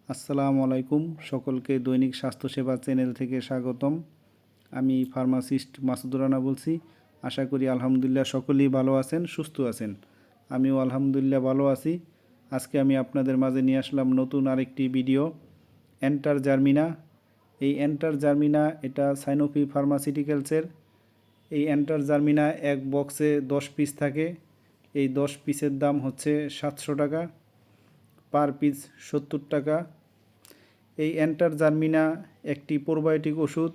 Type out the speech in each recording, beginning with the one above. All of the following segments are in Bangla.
আসসালামু আলাইকুম, সকলকে দৈনিক স্বাস্থ্যসেবা চ্যানেল থেকে স্বাগতম। আমি ফার্মাসিস্ট মাসুদুর রানা বলছি। আশা করি আলহামদুলিল্লাহ সকলেই ভালো আছেন, সুস্থ আছেন। আমিও আলহামদুলিল্লাহ ভালো আছি। আজকে আমি আপনাদের মাঝে নিয়ে আসলাম নতুন আরেকটি ভিডিও, এন্টার জার্মিনা। এই এন্টার জার্মিনা এটা সাইনোফি ফার্মাসিউটিক্যালসের। এই এন্টার জার্মিনা এক বক্সে 10 পিস থাকে। এই 10 পিসের দাম হচ্ছে 700 টাকা, পার পিস 70 টাকা। এই এন্টার জার্মিনা একটি প্রোবায়োটিক ওষুধ।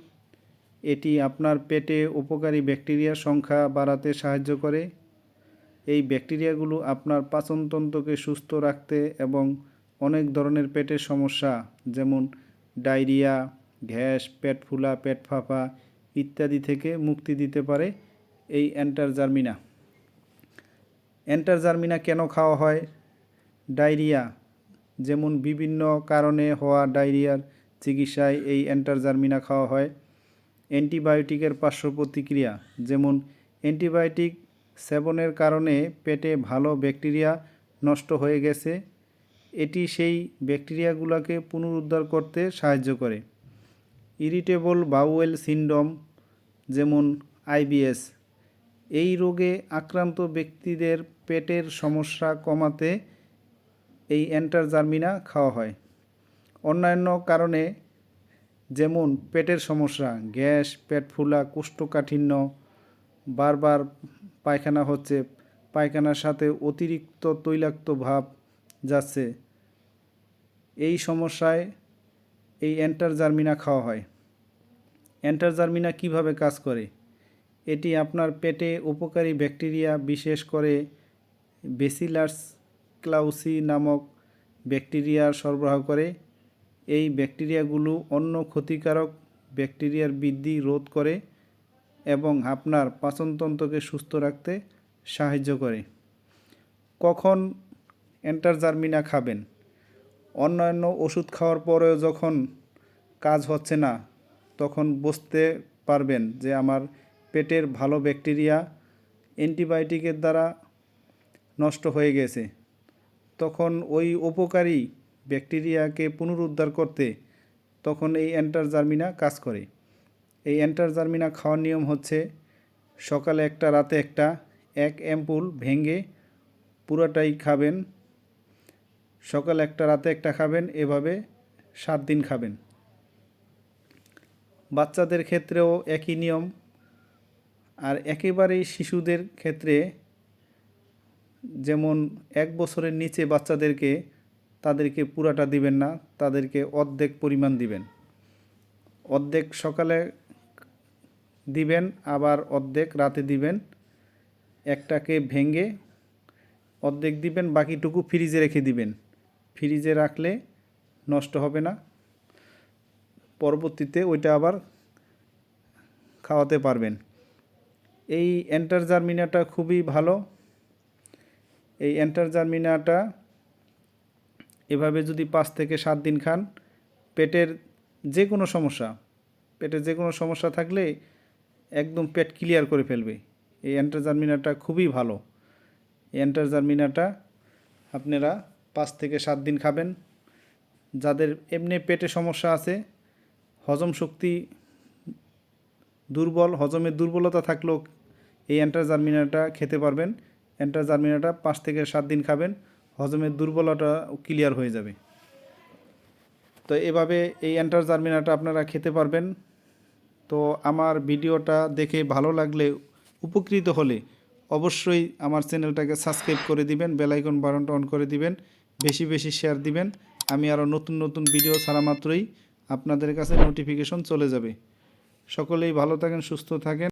এটি আপনার পেটে উপকারী ব্যাকটেরিয়ার সংখ্যা বাড়াতে সাহায্য করে। এই ব্যাকটেরিয়াগুলো আপনার পাচনতন্ত্রকে সুস্থ রাখতে এবং অনেক ধরনের পেটের সমস্যা যেমন ডায়রিয়া, গ্যাস, পেট ফুলা, পেট ফাঁপা ইত্যাদি থেকে মুক্তি দিতে পারে এই এন্টার জার্মিনা। এন্টার জার্মিনা কেন খাওয়া হয়? ডায়রিয়া, যেমন বিভিন্ন কারণে হওয়া ডায়রিয়ার চিকিৎসায় এই এন্টার জার্মিনা খাওয়া হয়। অ্যান্টিবায়োটিকের পার্শ্ব প্রতিক্রিয়া, যেমন অ্যান্টিবায়োটিক সেবনের কারণে পেটে ভালো ব্যাকটেরিয়া নষ্ট হয়ে গেছে, এটি সেই ব্যাকটেরিয়াগুলোকে পুনরুদ্ধার করতে সাহায্য করে। ইরিটেবল বাউয়েল সিনড্রোম, যেমন আইবিএস, এই রোগে আক্রান্ত ব্যক্তিদের পেটের সমস্যা কমাতে এই এন্টার জার্মিনা খাওয়া হয়। অন্যান্য কারণে যেমন পেটের সমস্যা, গ্যাস, পেট ফুলা, কোষ্ঠকাঠিন্য, বারবার পায়খানা হচ্ছে, পায়খানার সাথে অতিরিক্ত তৈলাক্ত ভাব যাচ্ছে, এই সমস্যায় এই এন্টার জার্মিনা খাওয়া হয়। এন্টার জার্মিনা কীভাবে কাজ করে? এটি আপনার পেটে উপকারী ব্যাকটেরিয়া, বিশেষ করে ব্যাসিলাস ক্লাউসি নামক ব্যাকটেরিয়া সরবরাহ করে। এই ব্যাকটেরিয়াগুলো অন্য ক্ষতিকারক ব্যাকটেরিয়ার বৃদ্ধি রোধ করে এবং আপনার পাচনতন্ত্রকে সুস্থ রাখতে সাহায্য করে। কখন এন্টার জার্মিনা খাবেন? অন্যান্য ওষুধ খাওয়ার পরেও যখন কাজ হচ্ছে না, তখন বুঝতে পারবেন যে আমার পেটের ভালো ব্যাকটেরিয়া অ্যান্টিবায়োটিকের দ্বারা নষ্ট হয়ে গেছে। তখন ওই উপকারী ব্যাকটেরিয়াকে পুনরুদ্ধার করতে তখন এই এন্টার জার্মিনা কাজ করে। এই এন্টার জার্মিনা খাওয়ার নিয়ম হচ্ছে সকালে একটা, রাতে একটা, 1 অ্যাম্পুল ভেঙে পুরোটাই খাবেন। সকালে একটা, রাতে একটা খাবেন, এভাবে 7 দিন খাবেন। বাচ্চাদের ক্ষেত্রেও একই নিয়ম। আর একেবারেই শিশুদের ক্ষেত্রে, যেমন 1 বছরের নিচে বাচ্চাদেরকে, তাদেরকে পুরাটা দিবেন না, তাদেরকে অর্ধেক পরিমাণ দিবেন। অর্ধেক সকালে দিবেন, আবার অর্ধেক রাতে দিবেন। একটাকে ভেঙে অর্ধেক দিবেন, বাকিটুকু ফ্রিজে রেখে দিবেন। ফ্রিজে রাখলে নষ্ট হবে না, পরবর্তীতে ওইটা আবার খাওয়াতে পারবেন। এই এন্টার জার্মিনাটা খুবই ভালো। এই এন্টার জার্মিনাটা এভাবে যদি 5 থেকে 7 দিন খান, পেটের যে কোনো সমস্যা থাকলে একদম পেট ক্লিয়ার করে ফেলবে। এই এন্টার জার্মিনাটা খুবই ভালো। এই এন্টার জার্মিনাটা আপনারা 5 থেকে 7 দিন খাবেন। যাদের এমনি পেটে সমস্যা আছে, হজম শক্তি দুর্বল, হজমের দুর্বলতা থাকলেও এই এন্টার জার্মিনাটা খেতে পারবেন। এন্টার জার্মিনাটা 5 থেকে 7 দিন খাবেন, হজমের দুর্বলতা ক্লিয়ার হয়ে যাবে। তো এভাবে এই এন্টার জার্মিনাটা আপনারা খেতে পারবেন। তো আমার ভিডিওটা দেখে ভালো লাগলে, উপকৃত হলে অবশ্যই আমার চ্যানেলটাকে সাবস্ক্রাইব করে দিবেন, বেল আইকন বাটনটা অন করে দিবেন, বেশি বেশি শেয়ার দিবেন। আমি আরও নতুন নতুন ভিডিও ছাড়া মাত্রই আপনাদের কাছে নোটিফিকেশন চলে যাবে। সকলেই ভালো থাকেন, সুস্থ থাকেন।